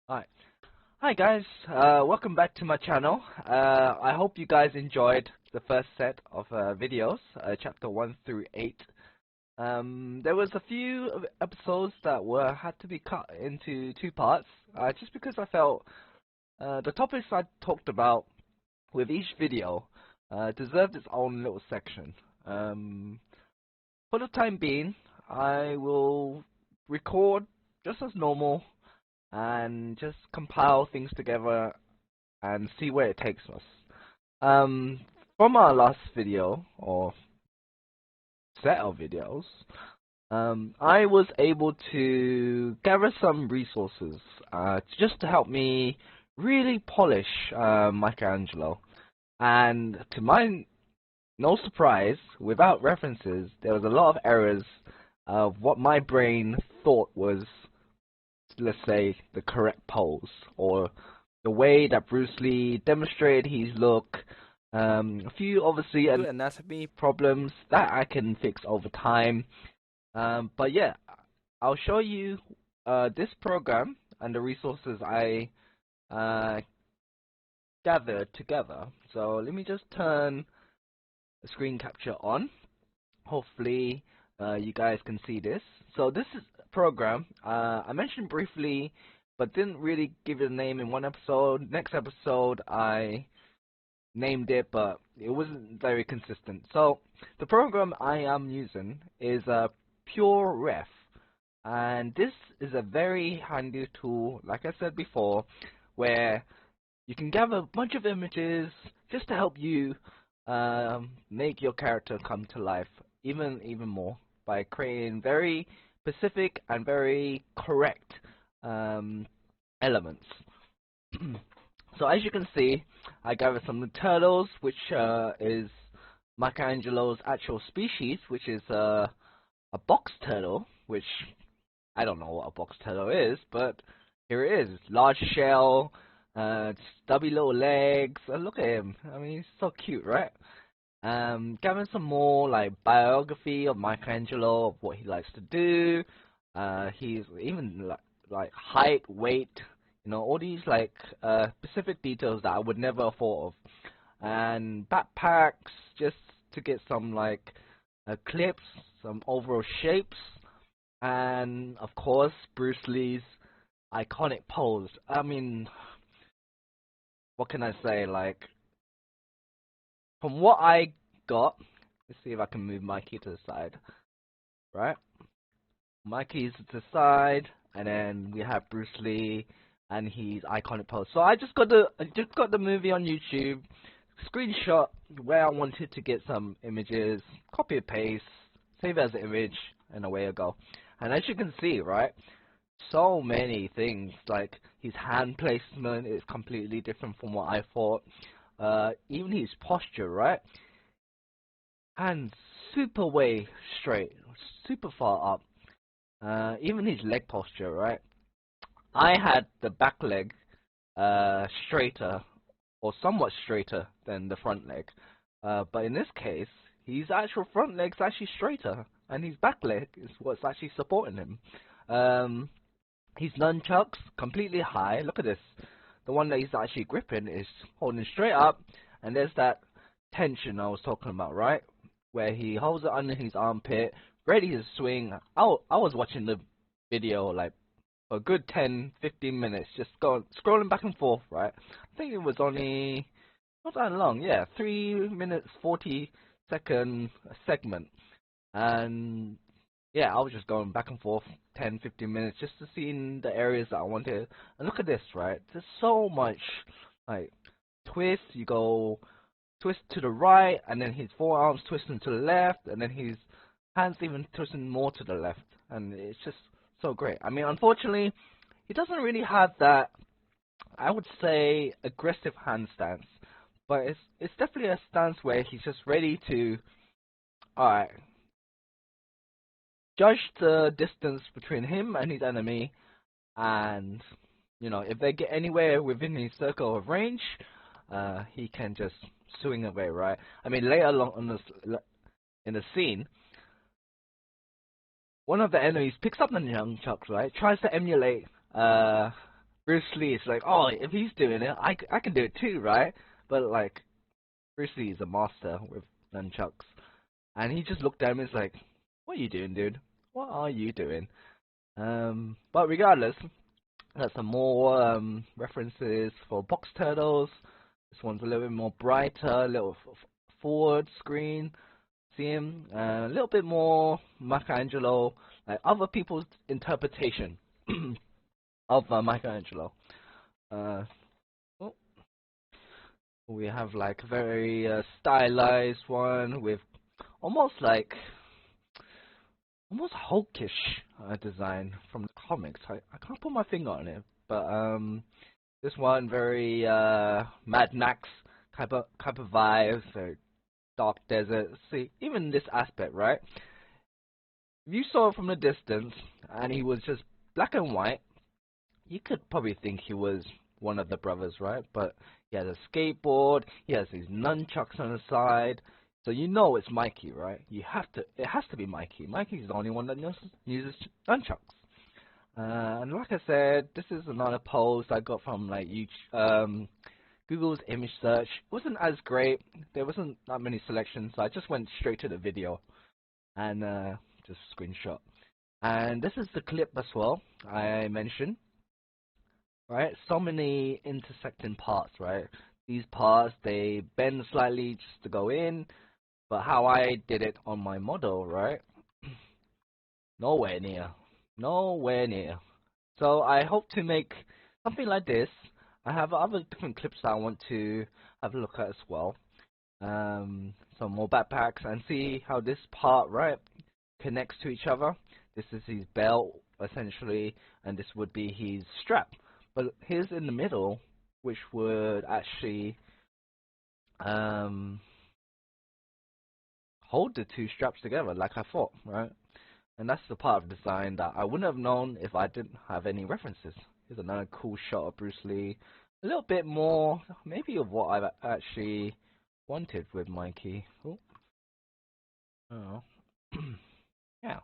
Alright. Hi guys, welcome back to my channel. I hope you guys enjoyed the first set of videos, chapter 1 through 8. There was a few episodes that had to be cut into two parts, just because I felt the topics I talked about with each video deserved its own little section. For the time being, I will record just as normal and just compile things together and see where it takes us. From our last video, or set of videos, I was able to gather some resources just to help me really polish Michelangelo. And to my no surprise, without references, there was a lot of errors of what my brain thought was, let's say, the correct pose, or the way that Bruce Lee demonstrated his look. A few obviously anatomy problems that I can fix over time. But yeah, I'll show you this program and the resources I gathered together. So let me just turn the screen capture on. Hopefully you guys can see this. So this is a program I mentioned briefly, but didn't really give it a name in one episode. Next episode I named it, but it wasn't very consistent. So the program I am using is Pure Ref, and this is a very handy tool, like I said before, where you can gather a bunch of images just to help you make your character come to life even more by creating very specific and very correct elements. So as you can see, I gathered some turtles, which is Michelangelo's actual species, which is a box turtle, which I don't know what a box turtle is, but here it is. Large shell, stubby little legs. Look at him. I mean, he's so cute, right? Gathering some more like biography of Michelangelo, of what he likes to do. He's even like height, weight, all these like specific details that I would never have thought of. And backpacks, just to get some like clips, some overall shapes, and of course Bruce Lee's iconic pose. I mean, what can I say? Like, from what I got, let's see if I can move Mikey to the side. Right, Mikey's to the side, and then we have Bruce Lee and his iconic pose. So I just got the movie on YouTube, screenshot where I wanted to get some images, copy and paste, save as an image, and away I go. And as you can see, right, so many things, like his hand placement is completely different from what I thought. Even his posture, right? Hands super way straight, super far up. Even his leg posture, right? I had the back leg straighter, or somewhat straighter than the front leg. But in this case, his actual front leg's actually straighter, and his back leg is what's actually supporting him. His nunchucks completely high. Look at this. The one that he's actually gripping is holding straight up, and there's that tension I was talking about, right? Where he holds it under his armpit, ready to swing. I was watching the video like a good 10-15 minutes, just scrolling back and forth, right? I think it was only not that long, yeah, 3 minutes 40-second segment, and yeah, I was just going back and forth 10-15 minutes just to see in the areas that I wanted. And look at this, right? There's so much like twist. You go twist to the right, and then his forearms twisting to the left, and then his hands even twisting more to the left, and it's just so great. I mean, unfortunately, he doesn't really have that, I would say, aggressive hand stance, but it's definitely a stance where he's just ready to, alright, judge the distance between him and his enemy, and if they get anywhere within his circle of range, he can just swing away, right? I mean, later along in the scene, one of the enemies picks up the nunchucks, right? Tries to emulate Bruce Lee is like, oh, if he's doing it, I can do it too, right? But like, Bruce Lee is a master with nunchucks, and he just looked at him and was like, what are you doing, dude? What are you doing? But regardless, got some more references for box turtles. This one's a little bit more brighter, a little forward screen. See him? A little bit more Michelangelo, like other people's interpretation of Michelangelo. Uh, oh, we have like a very stylized one with almost like almost Hulkish design from the comics. I can't put my finger on it, but this one very Mad Max type of vibes, very dark desert. See, even this aspect, right? If you saw it from a distance and he was just black and white, you could probably think he was one of the brothers, right? But he has a skateboard, he has these nunchucks on the side, so you know it's Mikey, right? It has to be Mikey. Mikey's the only one that uses nunchucks. And like I said, this is another post I got from like Google's image search. It wasn't as great. There wasn't that many selections, so I just went straight to the video and just screenshot. And this is the clip as well I mentioned. Right, so many intersecting parts, right? These parts, they bend slightly just to go in, but how I did it on my model, right? Nowhere near. Nowhere near. So I hope to make something like this. I have other different clips that I want to have a look at as well. Some more backpacks and see how this part, right, connects to each other. This is his belt, essentially, and this would be his strap. But here's in the middle, which would actually hold the two straps together, like I thought, right? And that's the part of design that I wouldn't have known if I didn't have any references. Here's another cool shot of Bruce Lee. A little bit more, maybe, of what I've actually wanted with Mikey. Oh. Yeah.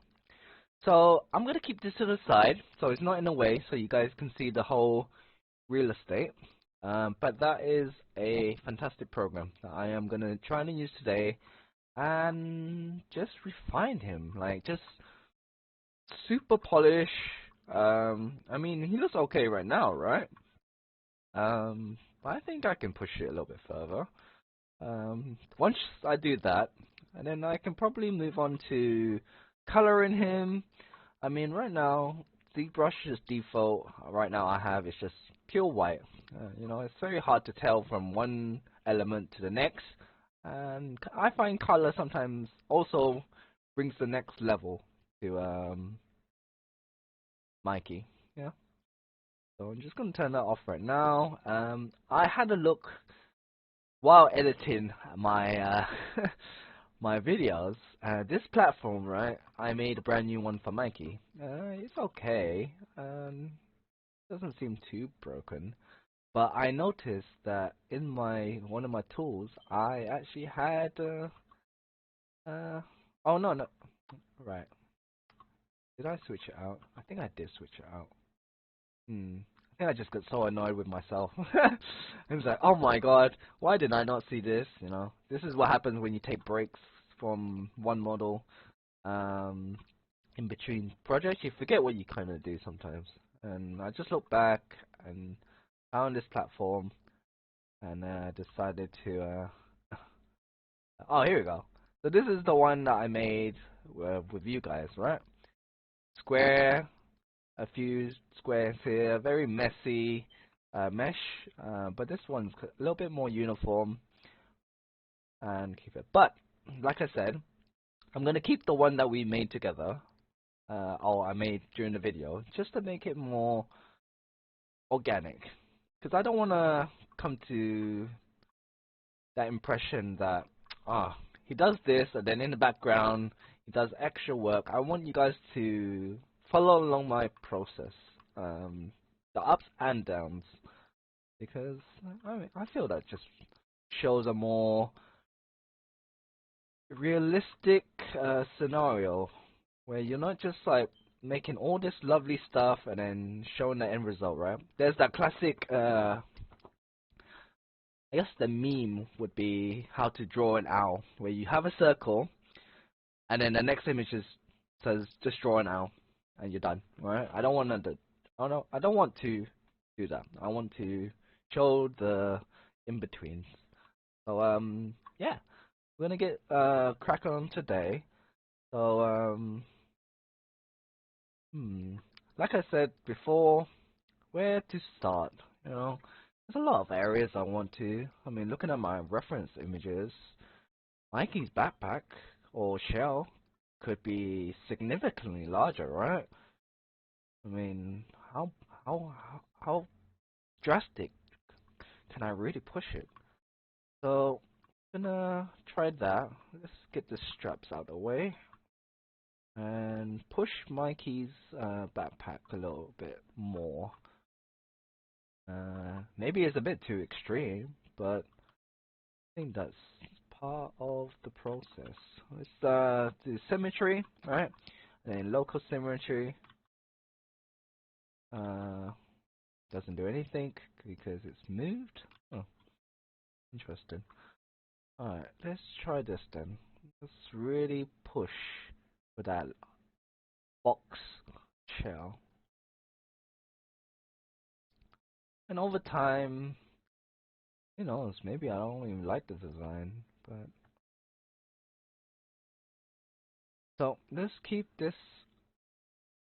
So I'm going to keep this to the side, so it's not in the way, so you guys can see the whole real estate. But that is a fantastic program that I am going to try and use today and just refine him. Like, just super polish. I mean, he looks okay right now, right? But I think I can push it a little bit further. Once I do that, and then I can probably move on to coloring him. I mean, right now, the brush is default. Right now I have is just pure white. You know, it's very hard to tell from one element to the next. And I find color sometimes also brings the next level to Mikey. Yeah. So I'm just going to turn that off right now. I had a look while editing my my videos. This platform, right? I made a brand new one for Mikey. It's okay. Doesn't seem too broken. But I noticed that in one of my tools, I actually had oh no, right. Did I switch it out? I think I did switch it out. I think I just got so annoyed with myself. I was like, oh my god, why did I not see this? You know, this is what happens when you take breaks from one model in between projects. You forget what you kind of do sometimes. And I just looked back and found this platform and decided to oh, here we go. So this is the one that I made with you guys, right? Square, a few squares here, very messy mesh, but this one's a little bit more uniform and keep it. But like I said, I'm gonna keep the one that we made together, or I made during the video, just to make it more organic, because I don't want to come to that impression that he does this and then in the background he does extra work. I want you guys to follow along my process, the ups and downs, because I feel that just shows a more realistic scenario where you're not just like making all this lovely stuff and then showing the end result, right? There's that classic, I guess the meme would be how to draw an owl, where you have a circle, and then the next image is says just draw an owl, and you're done, right? I don't want to. I don't want to do that. I want to show the in betweens. So yeah, we're gonna get crack on today. So like I said before, where to start? You know, there's a lot of areas I want to. I mean, looking at my reference images, Mikey's backpack or shell could be significantly larger, right? I mean, how drastic can I really push it? So, I'm gonna try that. Let's get the straps out of the way and push Mikey's backpack a little bit more. Maybe it's a bit too extreme, but I think that's part of the process. Let's do symmetry, right? And then local symmetry. Doesn't do anything because it's moved. Oh, interesting. Alright, let's try this then. Let's really push for that box shell. And over time, who knows, maybe I don't even like the design, but so let's keep this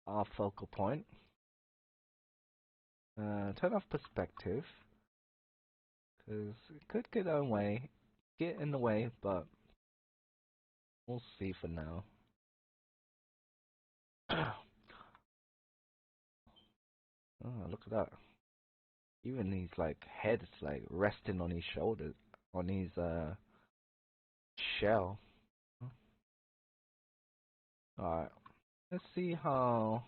our focal point. Turn off perspective, because it could get in the way, but we'll see for now. Oh, look at that. Even his like head is like resting on his shoulders, on his shell. Alright, let's see how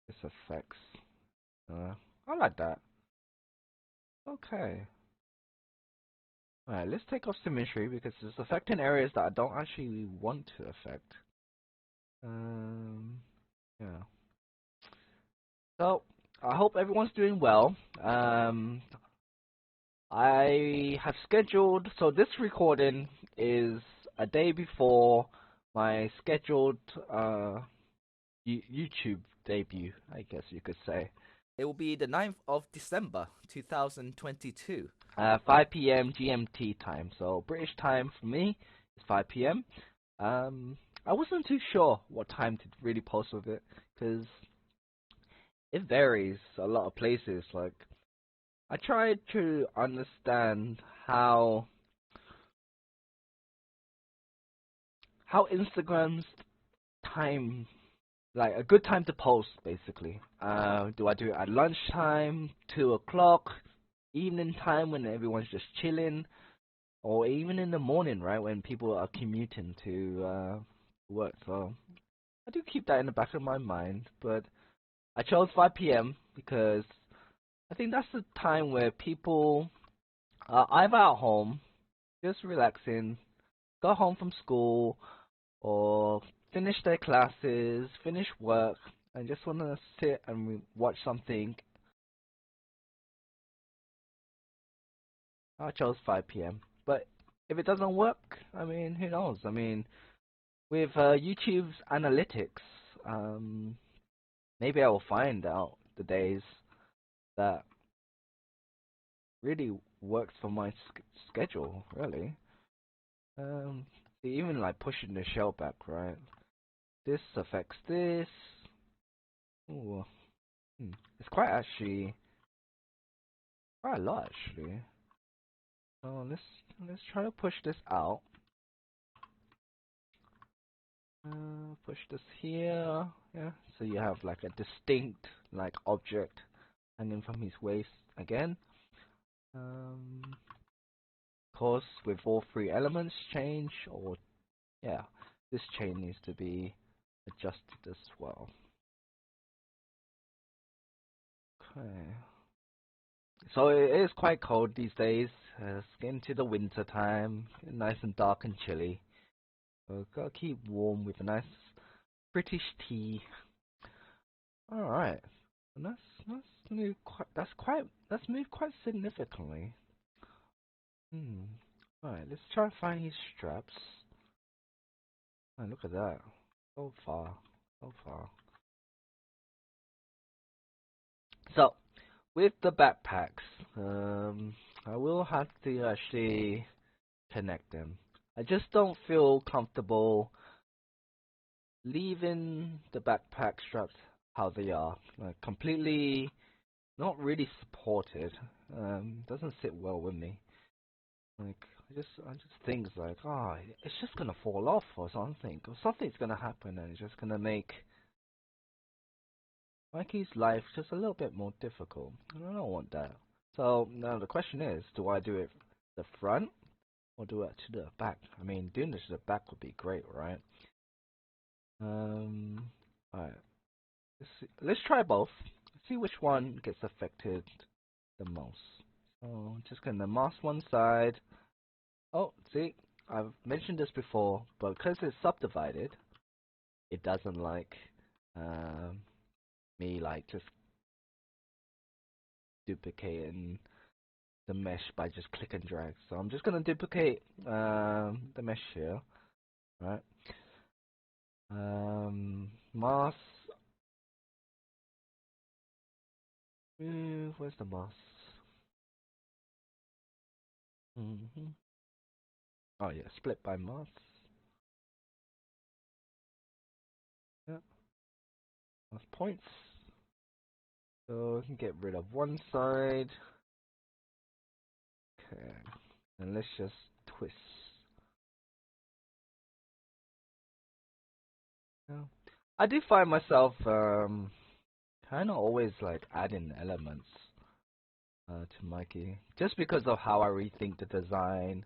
this affects. I like that. Okay. Alright, let's take off symmetry because it's affecting areas that I don't actually want to affect. Yeah. So, I hope everyone's doing well. I have scheduled, so this recording is a day before my scheduled YouTube debut, I guess you could say. It will be the 9th of December 2022, 5 p.m. GMT time. So British time for me is 5 p.m. I wasn't too sure what time to really post with it because it varies a lot of places. Like, I tried to understand how Instagram's time, like a good time to post, basically. Do I do it at lunchtime, 2 o'clock, evening time when everyone's just chilling, or even in the morning, right, when people are commuting to work? So I do keep that in the back of my mind, but I chose 5 p.m. because I think that's the time where people are either at home, just relaxing, go home from school, or finish their classes, finish work, and just want to sit and watch something. I chose 5 p.m. But if it doesn't work, I mean, who knows? I mean, with YouTube's analytics, maybe I will find out the days that really works for my schedule, really. Even like pushing the shell back, right? This affects this. Ooh, it's quite a lot actually. So let's try to push this out. Push this here, yeah. So you have like a distinct like object hanging from his waist again. Of course, with all three elements change, or yeah, this chain needs to be adjusted as well. Okay. So it is quite cold these days. It's getting to the winter time, nice and dark and chilly. So gotta keep warm with a nice British tea. All right, and that's moved quite significantly. Hmm. All right, let's try to find his straps. Oh, look at that. So far, so far. So with the backpacks, I will have to actually connect them. I just don't feel comfortable leaving the backpack straps how they are, like completely not really supported. Doesn't sit well with me. Like I just think like, oh, it's just gonna fall off or something, or something's gonna happen, and it's just gonna make Mikey's life just a little bit more difficult. And I don't want that. So now the question is, do I do it the front or do it to the back? I mean, doing this to the back would be great, right? Um, alright. Let's try both. See which one gets affected the most. So just gonna mask one side. Oh, see, I've mentioned this before, but because it's subdivided, it doesn't like um, me like just duplicating the mesh by just click and drag. So I'm just gonna duplicate the mesh here, right? Mask. Where's the mask? Oh yeah, split by mask. Yeah, mask points. So we can get rid of one side. Okay, and let's just twist. Yeah. I do find myself kind of always like adding elements to Mikey, just because of how I rethink the design,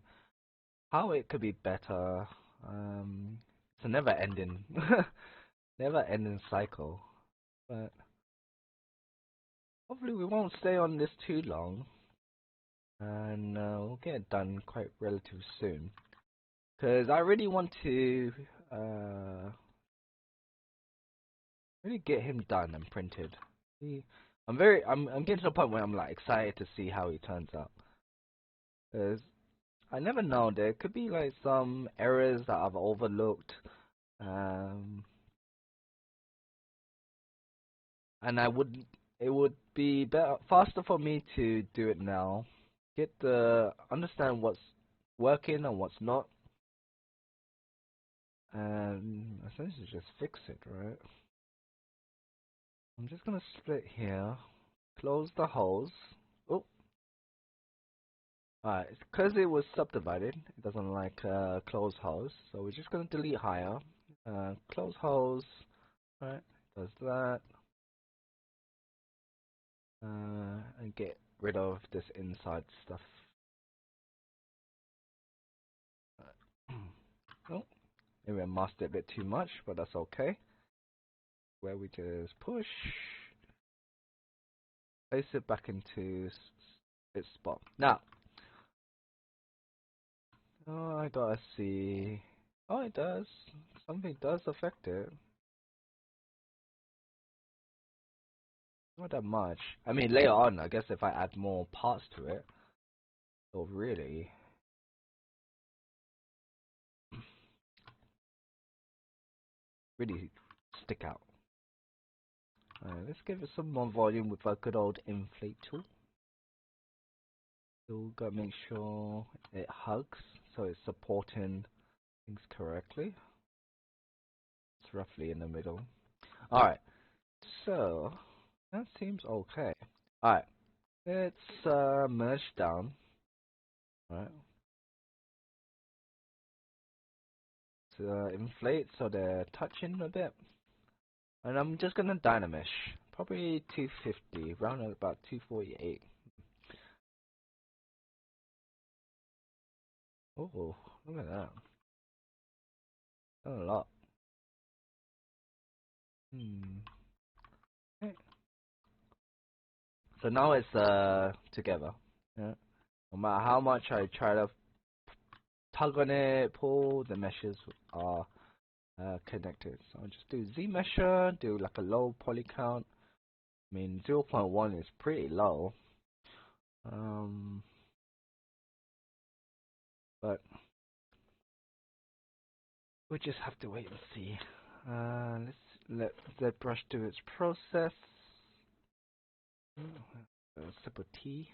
how it could be better. It's a never-ending, never-ending cycle. But hopefully we won't stay on this too long, and we'll get it done quite relatively soon. Because I really want to really get him done and printed. I'm getting to the point where I'm like excited to see how he turns out. Cause I never know, there could be like some errors that I've overlooked, um, and it would be better, faster for me to do it now, understand what's working and what's not, and essentially just fix it, right? I'm just gonna split here, close the holes. Oh, alright, because it was subdivided, it doesn't like close holes, so we're just gonna delete higher, close holes, right? Does that, and get rid of this inside stuff. Oh, maybe I masked it a bit too much, but that's okay. Where we just push, place it back into its spot. Now, oh, I gotta see. Oh, it does. Something does affect it. Not that much. I mean, later on, I guess if I add more parts to it, it'll really stick out. Alright, let's give it some more volume with our good old inflate tool. Still gotta make sure it hugs, so it's supporting things correctly. It's roughly in the middle. Alright, so that seems okay. Alright, let's merge down. Alright, to inflate so they're touching a bit. And I'm just gonna dynamesh. Probably 250, around about 248. Oh, look at that. That's a lot. Okay. So now it's together. Yeah. No matter how much I try to tug on it, pull, the meshes are connected. So I'll just do Z measure, do like a low poly count. I mean 0.1 is pretty low. But we just have to wait and see. Let's let that brush do its process. Sip of tea.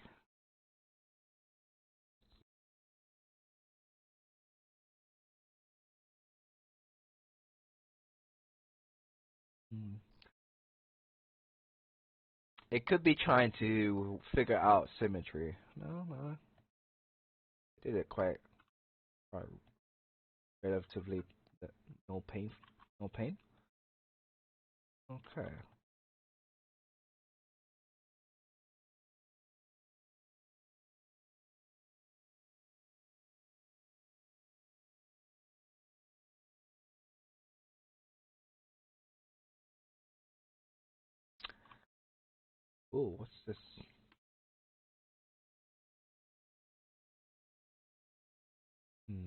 It could be trying to figure out symmetry. No, did it quite relatively no pain, no pain. Okay. Oh, what's this? Hmm.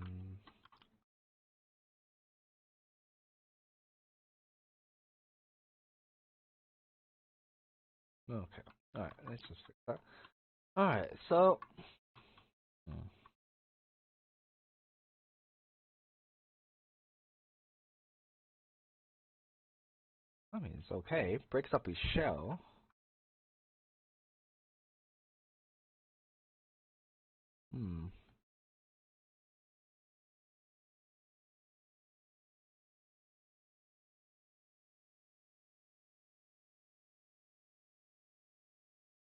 Okay. All right. Let's just fix that. All right. So. I mean, it's okay. It breaks up his shell. Hmm.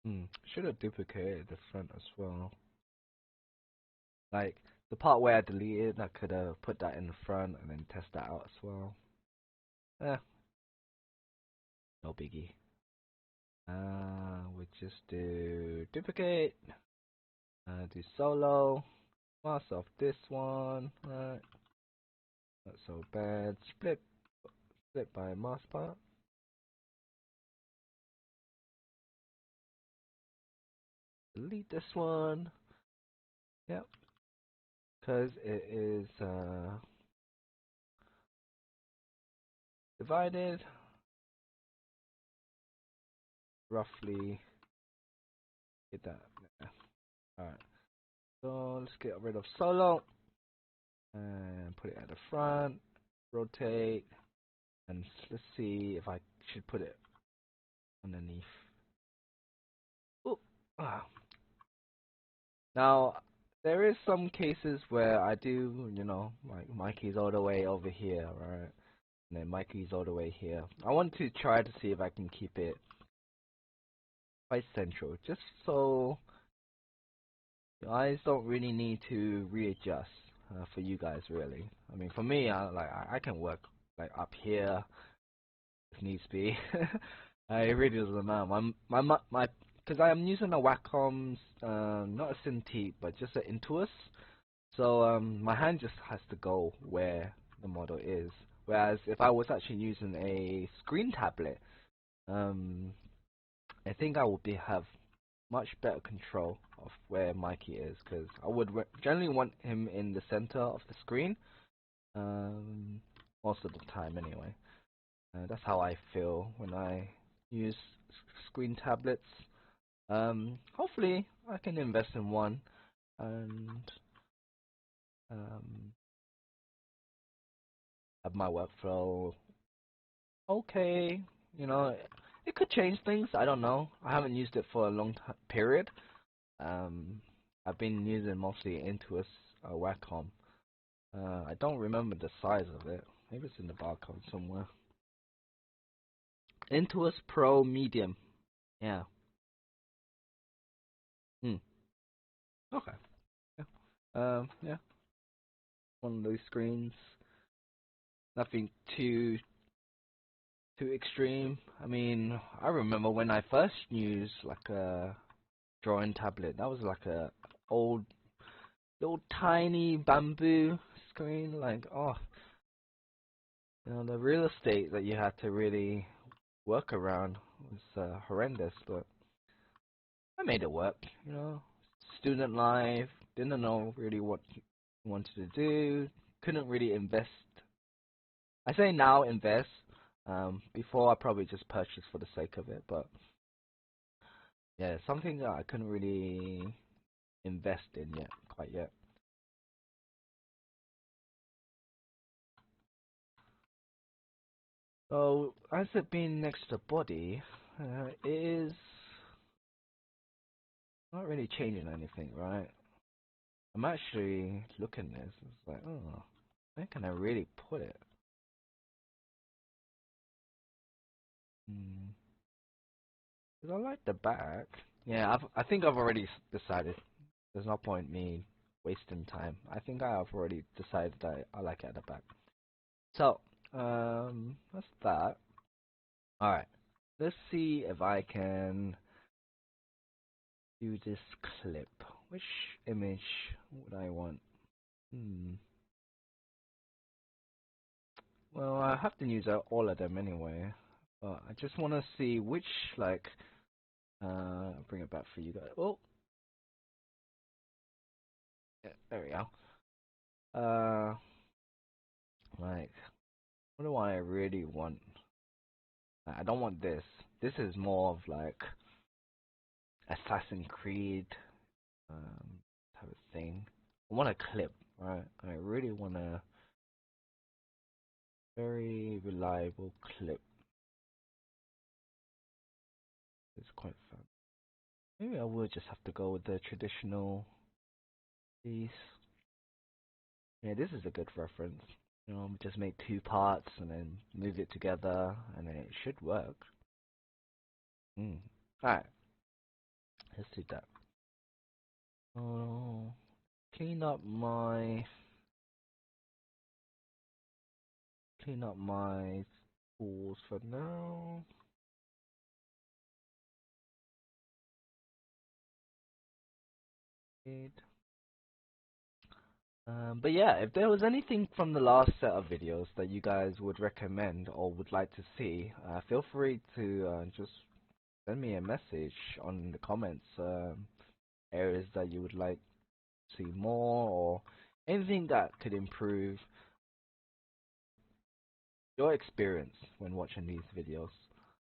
Hmm. Should have duplicated the front as well. Like the part where I deleted, I could have put that in the front and then test that out as well. Eh, no biggie. We just do duplicate. Do solo. Mask off this one. Right. Not so bad. Split by mask part. Delete this one. Yep. Because it is divided roughly. Get that. Yeah. Alright. So let's get rid of solo and put it at the front. Rotate. And let's see if I should put it underneath. Ooh. Ah. Now, there is some cases where I do, like Mikey's all the way over here, right? And then Mikey's all the way here. I want to try to see if I can keep it quite central, just so your eyes don't really need to readjust for you guys, really. I mean, for me, I can work like up here if needs be. It really doesn't matter. My because I am using a Wacom's, not a Cintiq, but just an Intuos. So my hand just has to go where the model is. Whereas if I was actually using a screen tablet, um, I think I would have much better control of where Mikey is, because I would generally want him in the center of the screen, um, most of the time anyway. That's how I feel when I use screen tablets. Hopefully I can invest in one and um, have my workflow okay. You know, it could change things. I don't know. I haven't used it for a long period. Um, I've been using mostly Intuos Wacom. I don't remember the size of it. Maybe it's in the barcode somewhere. Intuos Pro Medium. Yeah. Hmm. Okay. Yeah. Yeah. One of those screens. Nothing too extreme. I mean, I remember when I first used like a drawing tablet. That was like a old, little tiny bamboo screen. Like, oh, the real estate that you had to really work around was horrendous. But I made it work. Student life. Didn't know really what wanted to do. Couldn't really invest. I say now invest. Before I probably just purchased for the sake of it, but yeah, something that I couldn't really invest in yet, quite yet. So as it being next to the body, it is not really changing anything, right? I'm actually looking at this. It's like, oh, where can I really put it? Hmm. 'Cause I like the back. Yeah, I think I've already decided. There's no point me wasting time. I think I've already decided that I like it at the back. So, that's that. All right. Let's see if I can do this clip. Which image would I want? Hmm. Well, I have to use all of them anyway. But I just want to see which, like, I'll bring it back for you guys. Oh, yeah, there we go. Uh, like, what do I really want? I don't want this. This is more of like Assassin's Creed type of thing. I want a clip, right? I really want a very reliable clip. It's quite fun. Maybe I will just have to go with the traditional piece. Yeah, this is a good reference. Just make two parts and then move it together, and then it should work. Alright, let's do that. Oh, clean up my tools for now. But yeah, if there was anything from the last set of videos that you guys would recommend or would like to see, feel free to just send me a message on the comments. Areas that you would like to see more, or anything that could improve your experience when watching these videos.